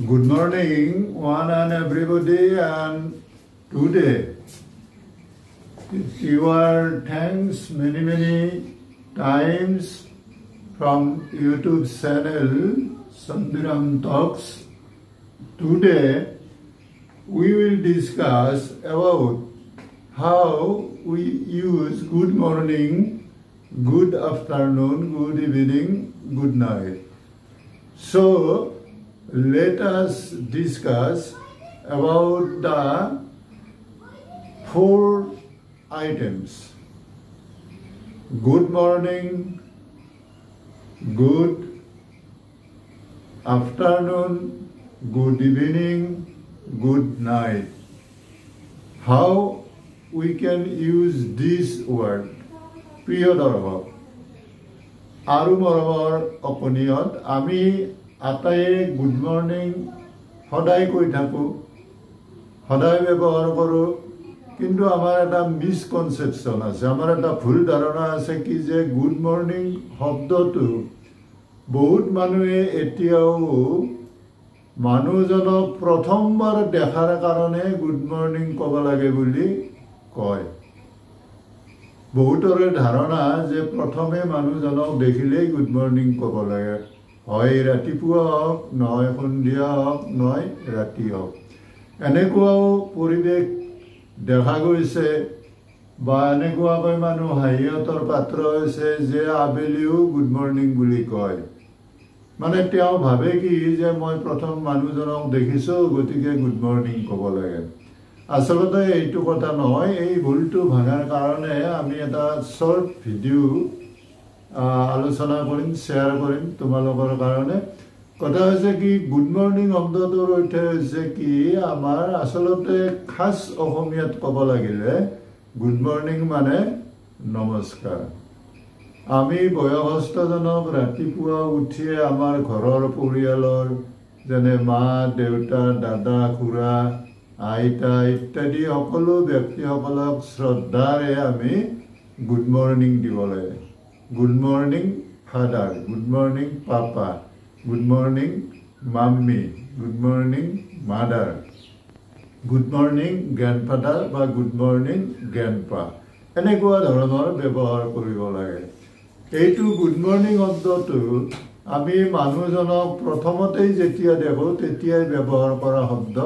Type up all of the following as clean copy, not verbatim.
Good morning, one and everybody, and today you are thanks many times from YouTube channel Sandhiram Talks. Today we will discuss about how we use good morning, good afternoon, good evening, good night. So let us discuss about the 4 items. Good morning, good afternoon, good evening, good night. How we can use this word? Priya Darabha. Aru Moramor Oponiot, Ami Ataye good morning, Hodai Koi Thaku, Hodai ବ୍ୟବহাৰ কৰোঁ, কিন্তু আমাৰ এটা মিসকনসেপচন আছে, আমাৰ এটা ভুল ধাৰণা আছে কি যে গুড মৰ্নিং শব্দটো বহুত মানুহে এতিয়াও মানুহজনক প্ৰথমবাৰ দেখাৰ কাৰণে গুড মৰ্নিং ক'ব লাগে বুলি কয়। বহুতৰে ধাৰণা যে প্ৰথমে মানুহজনক দেখিলেই গুড মৰ্নিং ক'ব লাগে, হয় ৰাতিপুৱা হওক, নহয় সন্ধিয়া হওক, নহয় ৰাতি হওক। এনেকুৱাও পৰিৱেশ দেখা গৈছে বা এনেকুৱাকৈ মানুহ হাঁহিয়তৰ পাত্ৰ হৈছে যে আবেলিও গুড মৰ্নিং বুলি কয়। মানে তেওঁ ভাবে কি যে মই প্ৰথম মানুহজনক দেখিছোঁ, গতিকে গুড মৰ্নিং ক'ব লাগে। আচলতে এইটো কথা নহয়। এই ভুলটো ভাঙাৰ কাৰণে আমি এটা শৰ্ট ভিডিঅ' আলোচনা কৰিম, শ্বেয়াৰ কৰিম তোমালোকৰ কাৰণে। কথা হৈছে কি, গুড মৰ্নিং শব্দটোৰ অৰ্থ হৈছে কি, আমাৰ আচলতে খাস অসমীয়াত ক'ব লাগিলে গুড মৰ্নিং মানে নমস্কাৰ। আমি বয়সস্থজনক ৰাতিপুৱা উঠিয়ে আমাৰ ঘৰৰ পৰিয়ালৰ যেনে মা, দেউতা, দাদা, খুৰা, আইতা ইত্যাদি সকলো ব্যক্তিসকলক শ্ৰদ্ধাৰে আমি গুড মৰ্নিং দিব লাগে। Good morning father, good morning papa, good morning mummy, good morning mother, good morning grandfather বা গুড মৰ্নিং গ্ৰেণ্ডপা, এনেকুৱা ধৰণৰ ব্যৱহাৰ কৰিব লাগে। এইটো গুড মৰ্নিং শব্দটো আমি মানুহজনক প্ৰথমতেই যেতিয়া দেখোঁ তেতিয়াই ব্যৱহাৰ কৰা শব্দ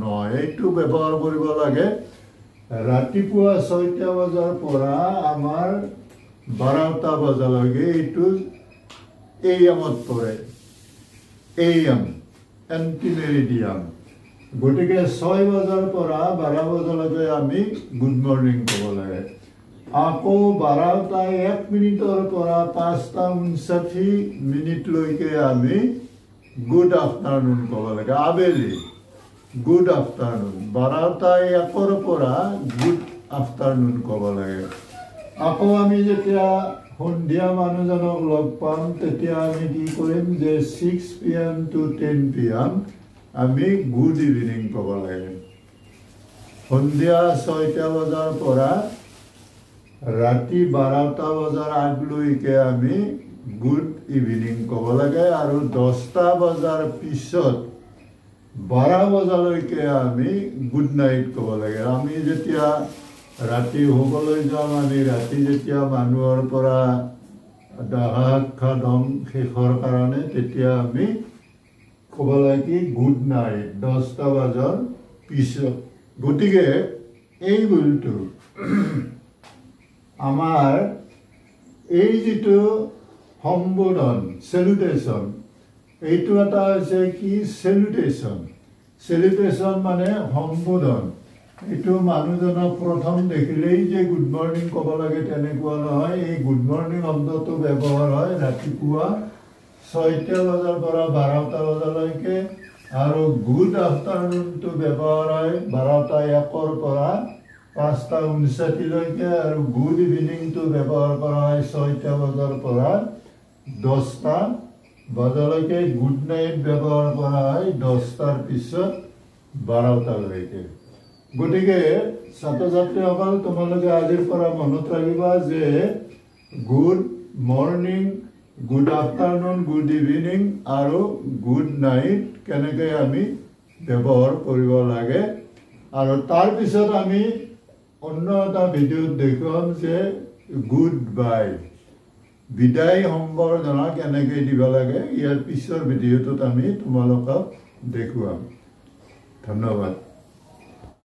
নহয়। এইটো ব্যৱহাৰ কৰিব লাগে ৰাতিপুৱা 6টা বজাৰ পৰা আমাৰ 12টা বজালৈকে। এইটো AM-ত পৰে, AM এণ্টিমেৰিডিয়াম। গতিকে 6 বজাৰ পৰা 12 বজালৈকে আমি গুড মৰ্নিং ক'ব লাগে। আকৌ 12টা 1 মিনিটৰ পৰা 5টা 59 মিনিটলৈকে আমি গুড আফটাৰনুন ক'ব লাগে। আবেলি গুড আফটাৰনুন, 12টা 1-ৰ পৰা গুড আফটাৰনুন ক'ব লাগে। আকৌ আমি যেতিয়া সন্ধিয়া মানুহজনক লগ পাম তেতিয়া আমি কি কৰিম যে 6 PM to 10 PM আমি গুড ইভিনিং ক'ব লাগে। সন্ধিয়া 6টা বজাৰ পৰা ৰাতি 12টা বজাৰ আগলৈকে আমি গুড ইভিনিং ক'ব লাগে। আৰু 10টা বজাৰ পিছত 12 বজালৈকে আমি গুড নাইট ক'ব লাগে। আমি যেতিয়া ৰাতি শুবলৈ যাম, আমি ৰাতি যেতিয়া মানুহৰ পৰা সাক্ষাৎ হ'ম শেষৰ কাৰণে, তেতিয়া আমি ক'ব লাগে কি গুড নাইট 10টা বজাৰ পিছত। গতিকে এই ভুলটো আমাৰ এই যিটো সম্বোধন চেলুটেশ্যন, এইটো এটা হৈছে কি চেলুটেশ্যন। চেলুটেশ্যন মানে সম্বোধন। এইটো মানুহজনক প্ৰথম দেখিলেই যে গুড মৰ্নিং ক'ব লাগে তেনেকুৱা নহয়। এই গুড মৰ্নিং শব্দটো ব্যৱহাৰ হয় ৰাতিপুৱা 6টা বজাৰ পৰা 12টা বজালৈকে, আৰু গুড আফটাৰনুনটো ব্যৱহাৰ হয় 12টা 1-ৰ পৰা 5টা 59লৈকে, আৰু গুড ইভিনিংটো ব্যৱহাৰ কৰা হয় 6টা বজাৰ পৰা 10টা বজালৈকে। গুড নাইট ব্যৱহাৰ কৰা হয় 10টাৰ পিছত 12টালৈকে। গতিকে ছাত্ৰ ছাত্ৰীসকল, তোমালোকে আজিৰ পৰা মনত ৰাখিবা যে good morning good afternoon, good evening আৰু গুড নাইট কেনেকৈ আমি ব্যৱহাৰ কৰিব লাগে। আৰু তাৰপিছত আমি অন্য এটা ভিডিঅ'ত দেখুৱাম যে গুড বাই, বিদায় সম্বৰ্ধনা কেনেকৈ দিব লাগে। ইয়াৰ পিছৰ ভিডিঅ'টোত আমি তোমালোকক দেখুৱাম। ধন্যবাদ।